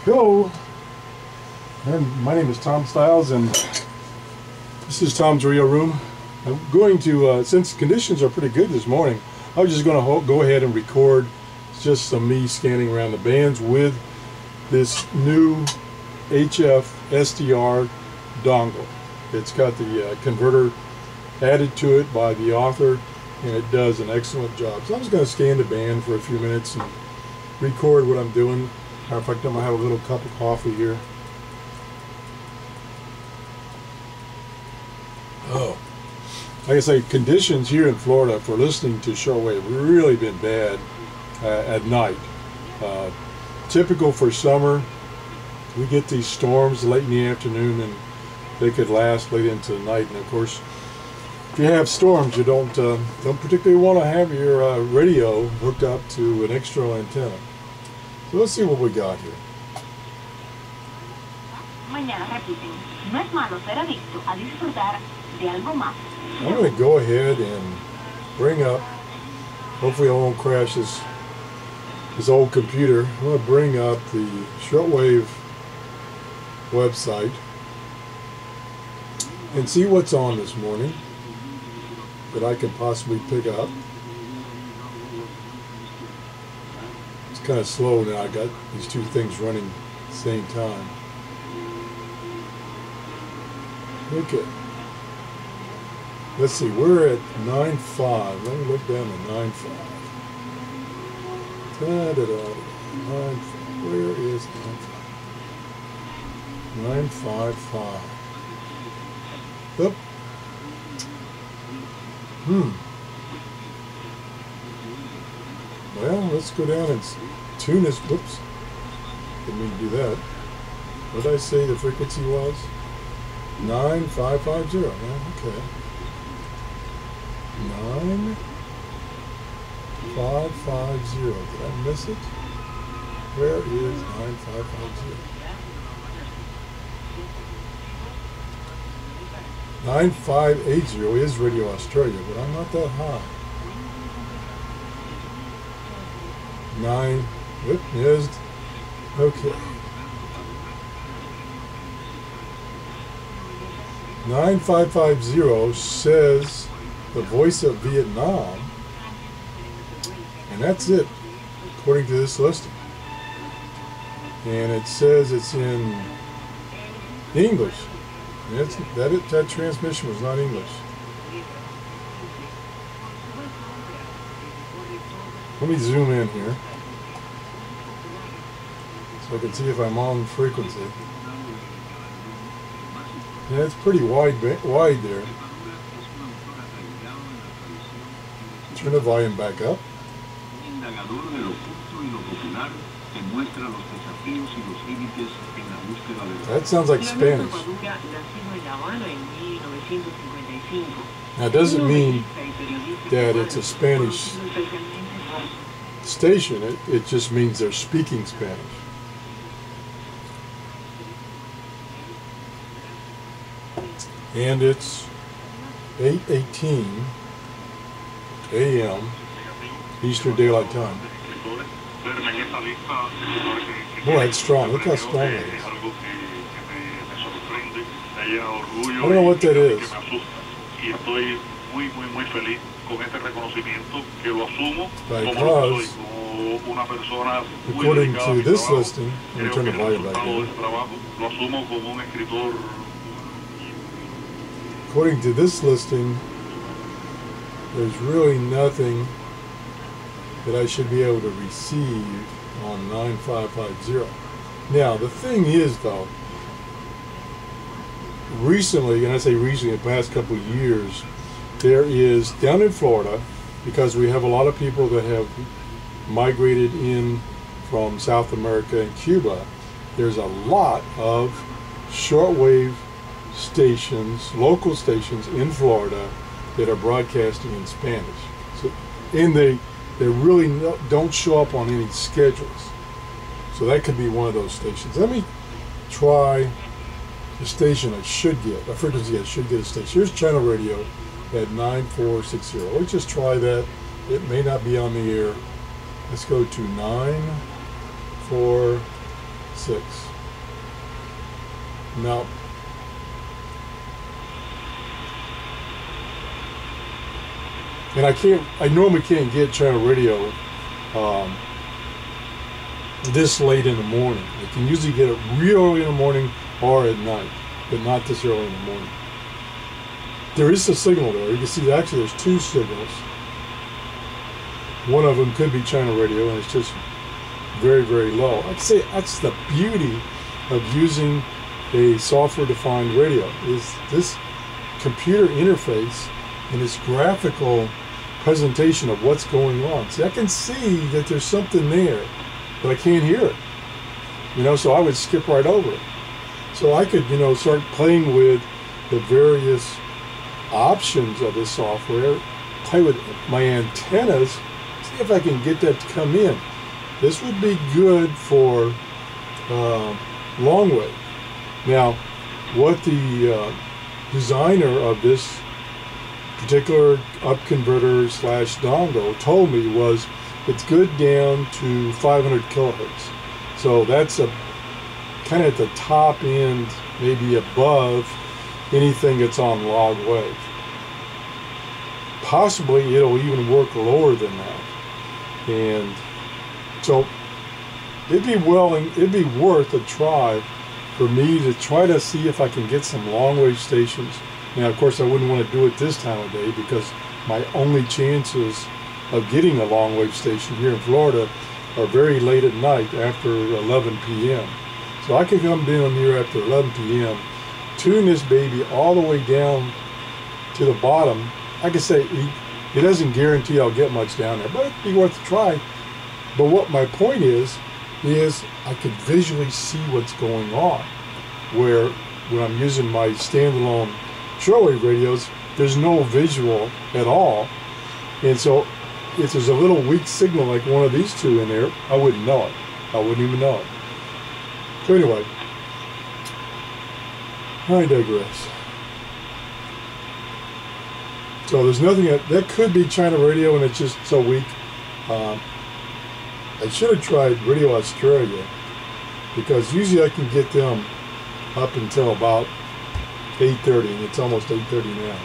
Hello, and my name is Tom Stiles, and this is Tom's Radio Room. I'm going to, since conditions are pretty good this morning, I was just going to go ahead and record just some me scanning around the bands with this new HF SDR dongle. It's got the converter added to it by the author, and it does an excellent job. So I'm just going to scan the band for a few minutes and record what I'm doing. Matter of fact, I'm going to have a little cup of coffee here. Oh, like I say, conditions here in Florida for listening to shortwave have really been bad at night. Typical for summer, we get these storms late in the afternoon, and they could last late into the night. And of course, if you have storms, you don't particularly want to have your radio hooked up to an external antenna. So let's see what we got here. I'm going to go ahead and bring up, hopefully I won't crash this old computer. I'm going to bring up the shortwave website and see what's on this morning that I can possibly pick up. It's kind of slow now. I got these two things running at the same time. Okay. Let's see, we're at 9.5. Let me look down to 9.5. Da-da-da. 9.5. Where is 9.5? 9.55. Oop. Well, let's go down and tune this. Whoops. Didn't mean to do that. What did I say the frequency was? 9550. Yeah, okay. 9550. Did I miss it? Where is 9550? 9580 is Radio Australia, but I'm not that high. 9 is okay. 9550 says the Voice of Vietnam, and that's it according to this listing. And it says it's in English. That transmission was not English. Let me zoom in here so I can see if I'm on frequency. Yeah, it's pretty wide there. Turn the volume back up. That sounds like Spanish. Now, it doesn't mean that it's a Spanish station. It just means they're speaking Spanish. And it's 8:18 a.m. Eastern Daylight Time. Boy, it's strong. Look how strong it is. I don't know what that is. Because, according to this listing, let me turn the volume back on. According to this listing, there's really nothing that I should be able to receive on 9550. Now, the thing is, though, recently, and I say recently, the past couple of years, there is, down in Florida, because we have a lot of people that have migrated in from South America and Cuba, there's a lot of shortwave stations, local stations in Florida that are broadcasting in Spanish. So, and they really don't show up on any schedules. So that could be one of those stations. Let me try the station I should get, a frequency I should get a station. Here's channel radio at 9460. Let's just try that. It may not be on the air. Let's go to 9460. 6. No. And I normally can't get channel radio this late in the morning. I can usually get it real early in the morning or at night, but not this early in the morning. There is a signal there. You can see actually there's 2 signals. One of them could be channel radio, and it's just very, very low. I'd say that's the beauty of using a software-defined radio, is this computer interface and this graphical presentation of what's going on. See, I can see that there's something there, but I can't hear it. You know, so I would skip right over it. So I could, you know, start playing with the various options of this software, play with my antennas, see if I can get that to come in. This would be good for long wave. Now, what the designer of this particular up converter / dongle told me was it's good down to 500 kilohertz. So that's a kind of at the top end, maybe above anything that's on log wave. Possibly it'll even work lower than that. And so it'd be worth a try for me to try to see if I can get some long wave stations. Now, of course, I wouldn't want to do it this time of day because my only chances of getting a long wave station here in Florida are very late at night after 11 p.m. So I could come down here after 11 p.m., tune this baby all the way down to the bottom. Like I say, it doesn't guarantee I'll get much down there, but it'd be worth a try. But what my point is I could visually see what's going on. Where when I'm using my standalone shortwave radios, there's no visual at all. And so if there's a little weak signal like one of these 2 in there, I wouldn't know it. I wouldn't even know it. So anyway, I digress. So there's nothing that could be China radio, and it's just so weak. I should have tried Radio Australia, because usually I can get them up until about 8:30, and it's almost 8:30 now.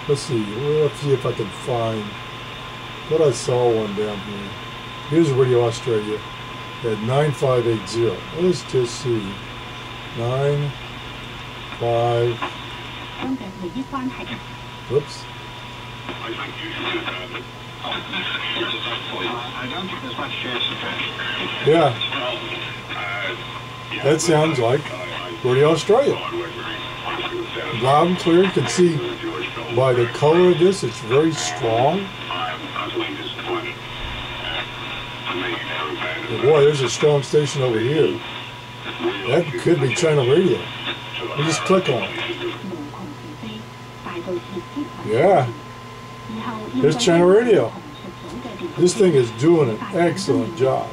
Let's see. Let's see if I can find. But I saw one down here. Here's Radio Australia at 9580. Let's just see. 95. Whoops. Yeah. That sounds like Radio Australia. Loud and clear. You can see by the color of this, it's very strong. And boy, there's a strong station over here. That could be China radio. We just click on it. Yeah. There's China radio. This thing is doing an excellent job.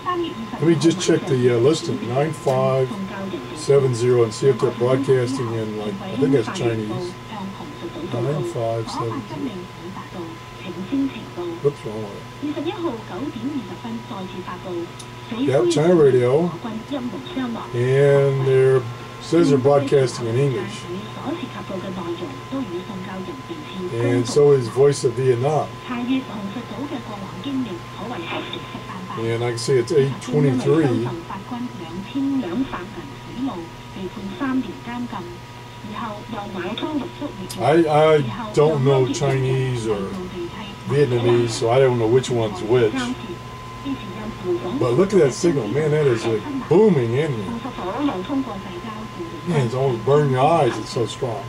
Let me just check the listing, 9570, and see if they're broadcasting in, like, I think that's Chinese. 9570. Whoops, wrong way. Yep, China radio. And they're says they're broadcasting in English. And so is Voice of Vietnam. And I can see it's 8:23. I don't know Chinese or Vietnamese, so I don't know which one's which. But look at that signal, man, that is like booming in here. Man, it's almost burning your eyes, it's so strong.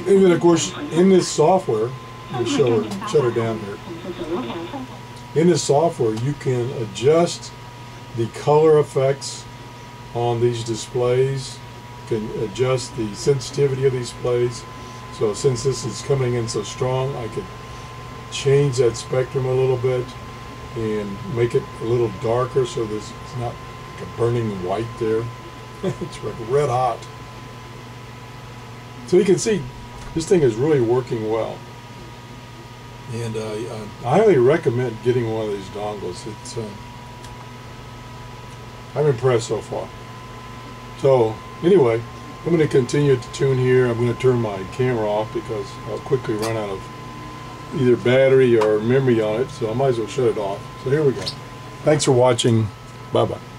And then of course, in this software, let me shut her down here. In this software, you can adjust the color effects on these displays, you can adjust the sensitivity of these displays. So since this is coming in so strong, I could change that spectrum a little bit and make it a little darker so it's not like a burning white there. It's like red hot. So you can see this thing is really working well. And I highly recommend getting one of these dongles. It's I'm impressed so far. So anyway, I'm going to continue to tune here. I'm going to turn my camera off because I'll quickly run out of either battery or memory on it, so I might as well shut it off. So here we go. Thanks for watching. Bye-bye.